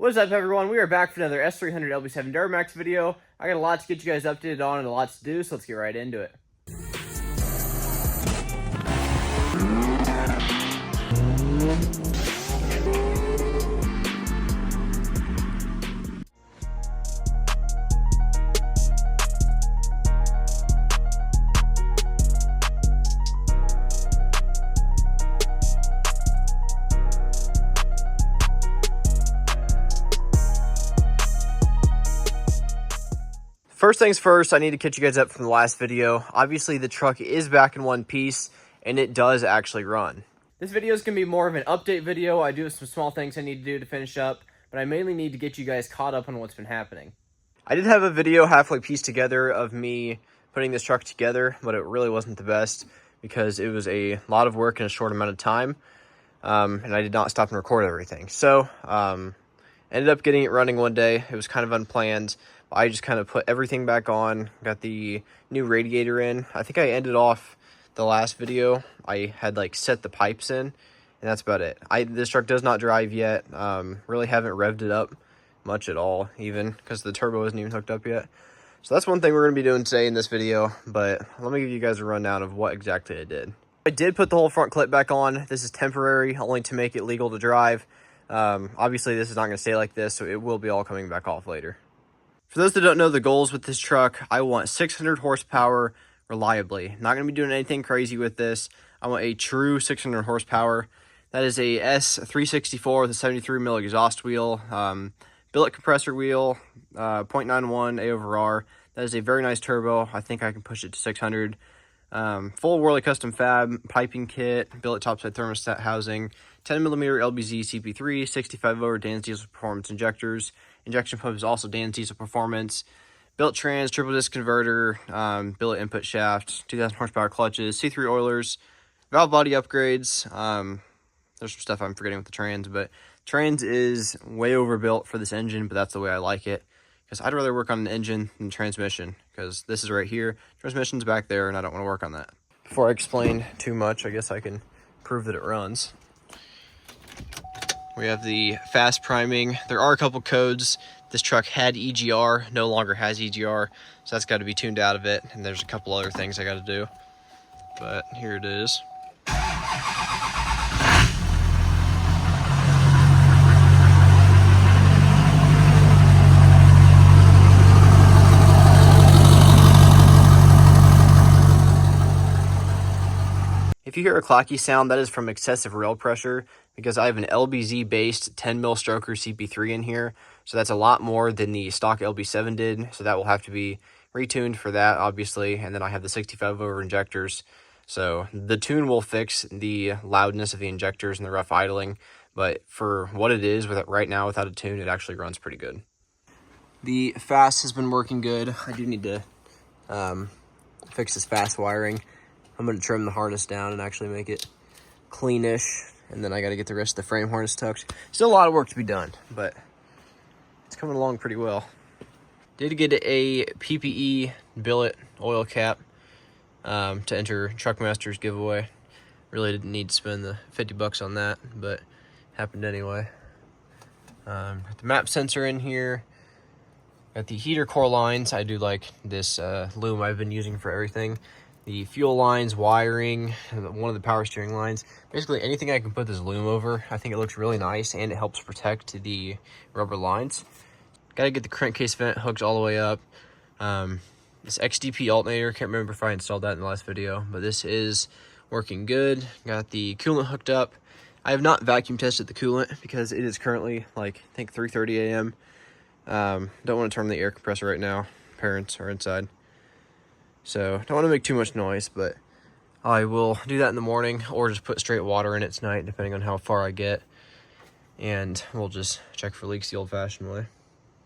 What's up, everyone? We are back for another S300 LB7 Duramax video. I got a lot to get you guys updated on and a lot to do, so let's get right into it. First things first, I need to catch you guys up from the last video. Obviously, the truck is back in one piece, and it does actually run. This video is going to be more of an update video. I do have some small things I need to do to finish up, but I mainly need to get you guys caught up on what's been happening. I did have a video halfway pieced together of me putting this truck together, but it really wasn't the best because it was a lot of work in a short amount of time, and I did not stop and record everything. So, ended up getting it running one day. It was kind of unplanned. I just kind of put everything back on, got the new radiator in. I think I ended off the last video. I had like set the pipes in, and that's about it. This truck does not drive yet. Really haven't revved it up much at all, even because the turbo isn't even hooked up yet. So that's one thing we're going to be doing today in this video, but let me give you guys a rundown of what exactly I did. I did put the whole front clip back on. This is temporary, only to make it legal to drive. Obviously, this is not going to stay like this, so it will be all coming back off later. For those that don't know the goals with this truck, I want 600 horsepower reliably. Not going to be doing anything crazy with this. I want a true 600 horsepower. That is a S360 with a 73 mil exhaust wheel, billet compressor wheel, 0.91 A over R. That is a very nice turbo. I think I can push it to 600. Full Worley custom fab, piping kit, billet topside thermostat housing, 10mm LBZ CP3, 65 over Dan's Diesel Performance injectors. Injection pump is also Dan's Diesel Performance. Built trans, triple disc converter, billet input shaft, 2,000 horsepower clutches, C3 oilers, valve body upgrades. There's some stuff I'm forgetting with the trans, but trans is way overbuilt for this engine, but that's the way I like it. Because I'd rather work on an engine than transmission, because this is right here. Transmission's back there, and I don't want to work on that. Before I explain too much, I guess I can prove that it runs. We have the fast priming. There are a couple codes. This truck had EGR, no longer has EGR, so that's got to be tuned out of it. And there's a couple other things I got to do, but here it is. If you hear a clacky sound, that is from excessive rail pressure because I have an LBZ based 10 mil stroker CP3 in here. So that's a lot more than the stock LB7 did. So that will have to be retuned for that, obviously. And then I have the 65 over injectors. So the tune will fix the loudness of the injectors and the rough idling. But for what it is with it right now without a tune, it actually runs pretty good. The fast has been working good. I do need to fix this fast wiring. I'm going to trim the harness down and actually make it cleanish. And then I got to get the rest of the frame harness tucked. Still a lot of work to be done, but it's coming along pretty well. Did get a PPE billet oil cap to enter Truckmaster's giveaway. Really didn't need to spend the 50 bucks on that, but happened anyway. Got the map sensor in here. Got the heater core lines. I do like this loom I've been using for everything. The fuel lines, wiring, one of the power steering lines. Basically anything I can put this loom over. I think it looks really nice and it helps protect the rubber lines. Got to get the crankcase vent hooked all the way up. This XDP alternator, can't remember if I installed that in the last video, but this is working good. Got the coolant hooked up. I have not vacuum tested the coolant because it is currently like, I think 3:30 a.m. Don't want to turn on the air compressor right now. Parents are inside. So don't want to make too much noise, but I will do that in the morning or just put straight water in it tonight, depending on how far I get. And we'll just check for leaks the old-fashioned way.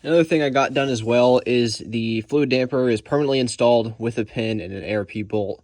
Another thing I got done as well is the fluid damper is permanently installed with a pin and an ARP bolt.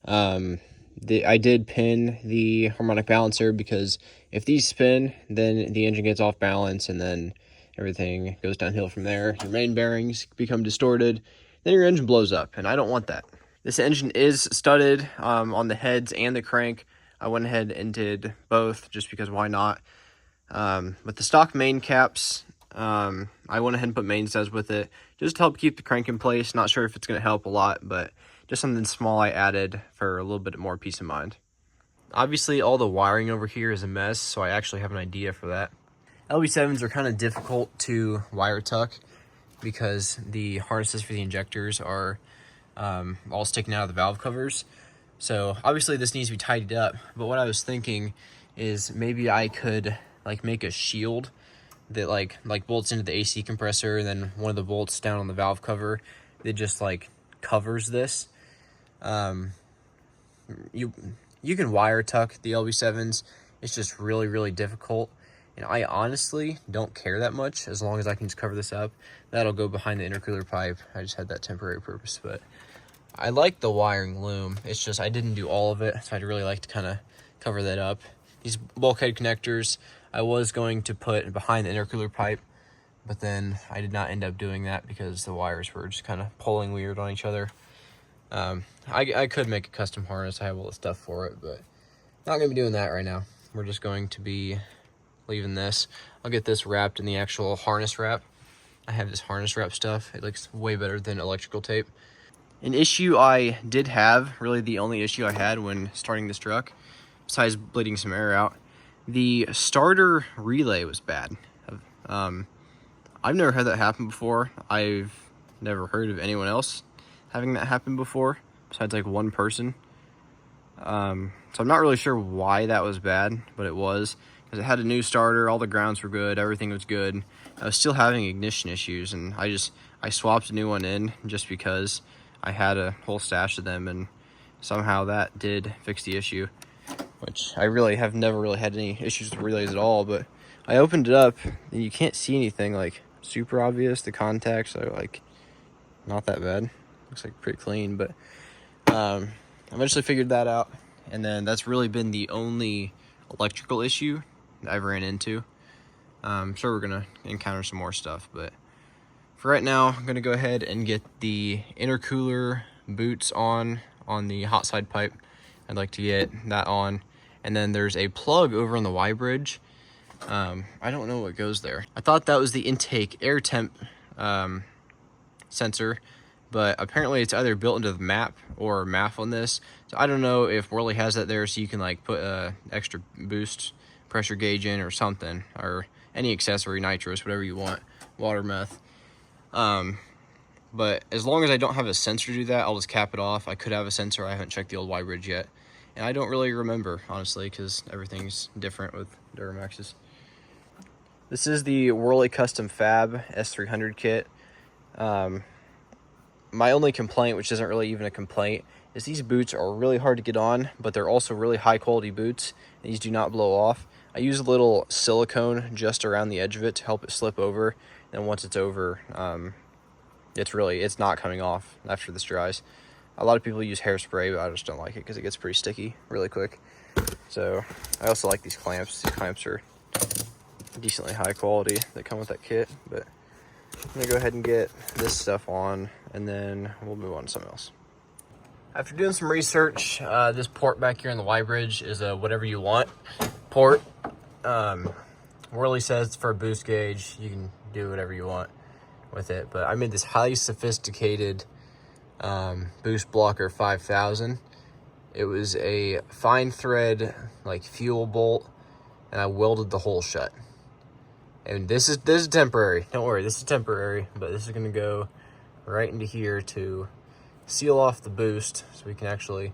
I did pin the harmonic balancer because if these spin, then the engine gets off balance and then everything goes downhill from there. Your main bearings become distorted. Then your engine blows up, and I don't want that. This engine is studded on the heads and the crank. I went ahead and did both just because why not? But the stock main caps I went ahead and put main studs with it just to help keep the crank in place. Not sure if it's going to help a lot, but just something small I added for a little bit more peace of mind. Obviously, all the wiring over here is a mess, so I actually have an idea for that. LB7s are kind of difficult to wire tuck because the harnesses for the injectors are all sticking out of the valve covers. So obviously this needs to be tidied up, but what I was thinking is maybe I could like make a shield that like bolts into the AC compressor, and then one of the bolts down on the valve cover that just like covers this. You can wire tuck the LB7s. It's just really difficult, and I honestly don't care that much as long as I can just cover this up. That'll go behind the intercooler pipe. I just had that temporary purpose, but I like the wiring loom. It's just I didn't do all of it, so I'd really like to kind of cover that up. These bulkhead connectors I was going to put behind the intercooler pipe, but then I did not end up doing that because the wires were just kind of pulling weird on each other. I could make a custom harness. I have all the stuff for it, but not going to be doing that right now. We're just going to be leaving this. I'll get this wrapped in the actual harness wrap. I have this harness wrap stuff. It looks way better than electrical tape. An issue I did have, really the only issue I had when starting this truck, besides bleeding some air out, the starter relay was bad. I've never had that happen before. I've never heard of anyone else having that happen before, besides like one person. So I'm not really sure why that was bad, but it was. Because it had a new starter, all the grounds were good, everything was good. I was still having ignition issues, and I swapped a new one in just because I had a whole stash of them, and somehow that did fix the issue, which I really have never really had any issues with relays at all. But I opened it up, and you can't see anything like super obvious. The contacts are like not that bad. Looks like pretty clean, but I eventually figured that out, and then that's really been the only electrical issue that I've ran into. I'm sure we're gonna encounter some more stuff, but for right now, I'm gonna go ahead and get the intercooler boots on the hot side pipe. I'd like to get that on, and then there's a plug over on the Y bridge. I don't know what goes there. I thought that was the intake air temp sensor, but apparently it's either built into the map or MAF on this. So I don't know if Whirly has that there, so you can like put a extra boost pressure gauge in or something, or any accessory, nitrous, whatever you want, water meth. But as long as I don't have a sensor to do that, I'll just cap it off. I could have a sensor. I haven't checked the old Y bridge yet, and I don't really remember, honestly, because everything's different with Duramaxes. This is the Whirly Custom Fab S300 kit. My only complaint, which isn't really even a complaint, is these boots are really hard to get on, but they're also really high quality boots. These do not blow off. I use a little silicone just around the edge of it to help it slip over, and once it's over, it's not coming off after this dries. A lot of people use hairspray, but I just don't like it because it gets pretty sticky really quick. So I also like these clamps. These clamps are decently high quality that come with that kit, but I'm gonna go ahead and get this stuff on, and then we'll move on to something else. After doing some research, this port back here on the Y bridge is a whatever you want port. Whirly says for a boost gauge, you can do whatever you want with it, but I made this highly sophisticated boost blocker 5000. It was a fine thread like fuel bolt, and I welded the hole shut. And this is temporary. Don't worry, this is temporary, but this is gonna go right into here to seal off the boost so we can actually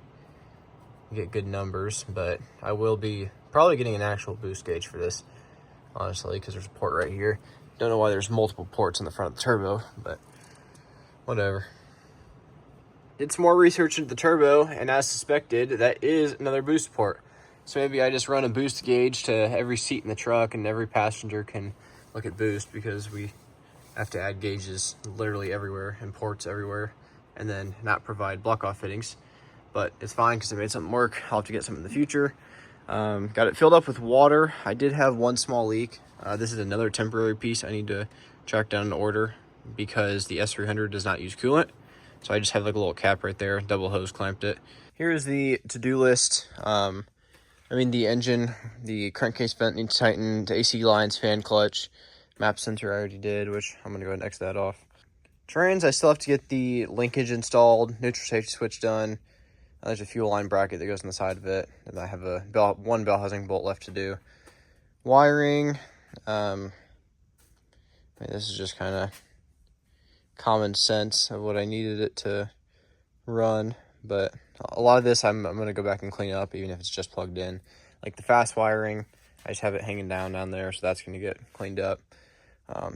get good numbers. But I will be probably getting an actual boost gauge for this, honestly, because there's a port right here. Don't know why there's multiple ports in the front of the turbo, but whatever. Did some more research into the turbo, and as suspected, that is another boost port. So maybe I just run a boost gauge to every seat in the truck, and every passenger can look at boost, because we have to add gauges literally everywhere and ports everywhere, and then not provide block-off fittings. But it's fine because I made something work. I'll have to get some in the future. Got it filled up with water. I did have one small leak. This is another temporary piece I need to track down and order because the S300 does not use coolant. So I just have like a little cap right there, double hose clamped it. Here is the to-do list. The engine, the crankcase vent needs tightened, AC lines, fan clutch, Map sensor I already did, which I'm going to go ahead and X that off. Trans, I still have to get the linkage installed, neutral safety switch done. There's a fuel line bracket that goes on the side of it, and I have one bell housing bolt left to do. Wiring, this is just kind of common sense of what I needed it to run, but a lot of this I'm going to go back and clean up, even if it's just plugged in. Like the fast wiring, I just have it hanging down there, so that's going to get cleaned up.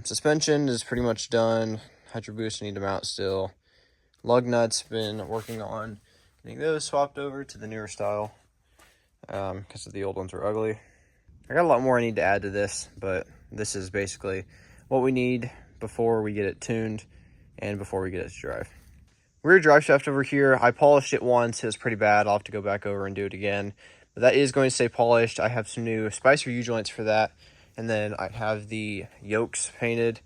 Suspension is pretty much done. Hydro boost I need to mount still. Lug nuts, been working on getting those swapped over to the newer style because the old ones are ugly. I got a lot more I need to add to this, but this is basically what we need before we get it tuned and before we get it to drive. Rear drive shaft over here, I polished it once. It was pretty bad. I'll have to go back over and do it again. But that is going to stay polished. I have some new Spicer U-joints for that. And then I have the yokes painted.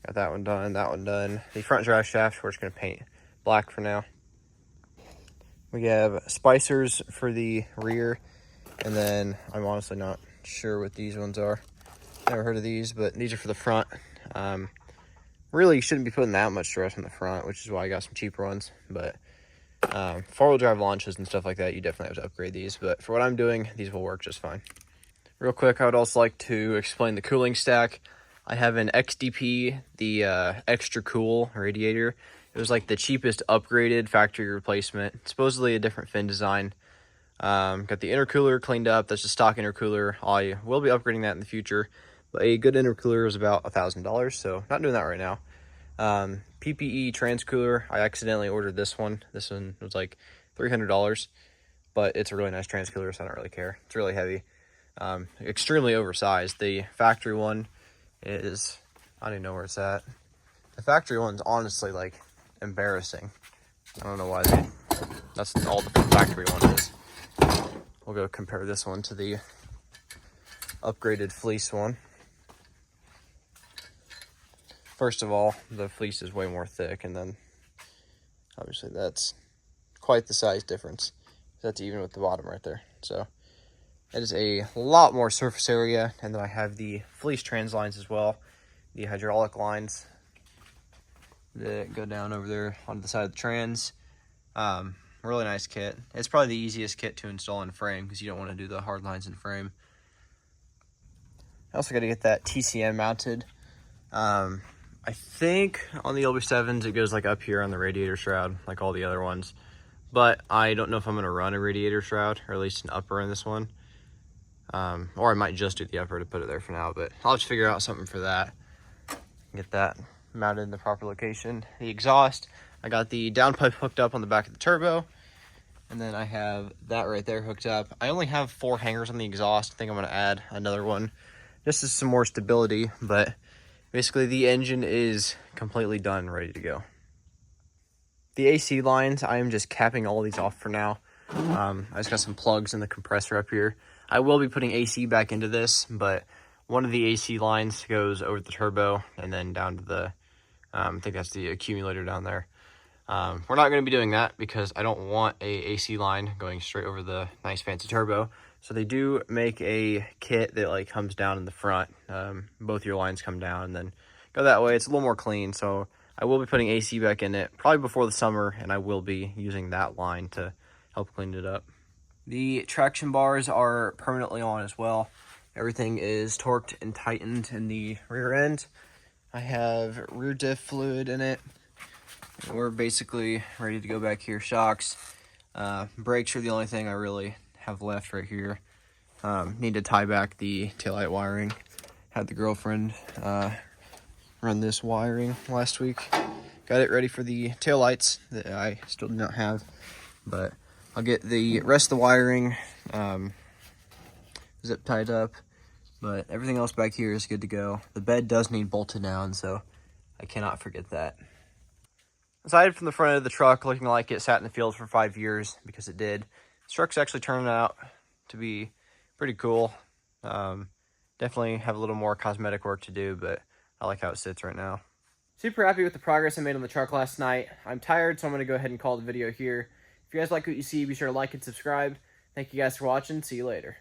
Got that one done, that one done. The front drive shaft, we're just going to paint black for now. We have spicers for the rear. And then I'm honestly not sure what these ones are. Never heard of these, but these are for the front. Really shouldn't be putting that much stress on the front, which is why I got some cheaper ones. But four-wheel drive launches and stuff like that, you definitely have to upgrade these. But for what I'm doing, these will work just fine. Real quick, I would also like to explain the cooling stack. I have an XDP, the extra cool radiator. It was like the cheapest upgraded factory replacement. Supposedly a different fin design. Got the intercooler cleaned up. That's a stock intercooler. I will be upgrading that in the future. But a good intercooler is about $1,000, so not doing that right now. PPE transcooler, I accidentally ordered this one. This one was like $300, but it's a really nice transcooler, so I don't really care. It's really heavy. Extremely oversized. The factory one is, I don't even know where it's at. The factory one's honestly like embarrassing. I don't know why that's all the factory one is. We'll go compare this one to the upgraded fleece one. First of all, the fleece is way more thick, and then obviously that's quite the size difference. That's even with the bottom right there. So that is a lot more surface area, and then I have the fleece trans lines as well, the hydraulic lines that go down over there onto the side of the trans. Really nice kit. It's probably the easiest kit to install in frame because you don't want to do the hard lines in frame. I also got to get that TCM mounted. I think on the LB7s it goes like up here on the radiator shroud, like all the other ones. But I don't know if I'm going to run a radiator shroud, or at least an upper in this one. Or I might just do the upper to put it there for now, but I'll just figure out something for that. Get that mounted in the proper location. The exhaust, I got the downpipe hooked up on the back of the turbo. And then I have that right there hooked up. I only have 4 hangers on the exhaust. I think I'm going to add another one just as some more stability, but basically the engine is completely done, ready to go. The AC lines, I am just capping all these off for now. I just got some plugs in the compressor up here. I will be putting AC back into this, but one of the AC lines goes over the turbo and then down to the, I think that's the accumulator down there. We're not going to be doing that because I don't want a AC line going straight over the nice fancy turbo. So they do make a kit that like comes down in the front. Both your lines come down and then go that way. It's a little more clean. So I will be putting AC back in it probably before the summer, and I will be using that line to help clean it up. The traction bars are permanently on as well. Everything is torqued and tightened in the rear end. I have rear diff fluid in it. We're basically ready to go back here. Shocks, brakes are the only thing I really have left right here. Need to tie back the taillight wiring. Had the girlfriend run this wiring last week. Got it ready for the taillights that I still do not have, but I'll get the rest of the wiring zip tied up, but everything else back here is good to go. The bed does need bolted down, so I cannot forget that. Aside from the front of the truck looking like it sat in the field for 5 years, because it did, this truck's actually turning out to be pretty cool. Definitely have a little more cosmetic work to do, but I like how it sits right now. Super happy with the progress I made on the truck last night. I'm tired, so I'm going to go ahead and call the video here. If you guys like what you see, be sure to like and subscribe. Thank you guys for watching. See you later.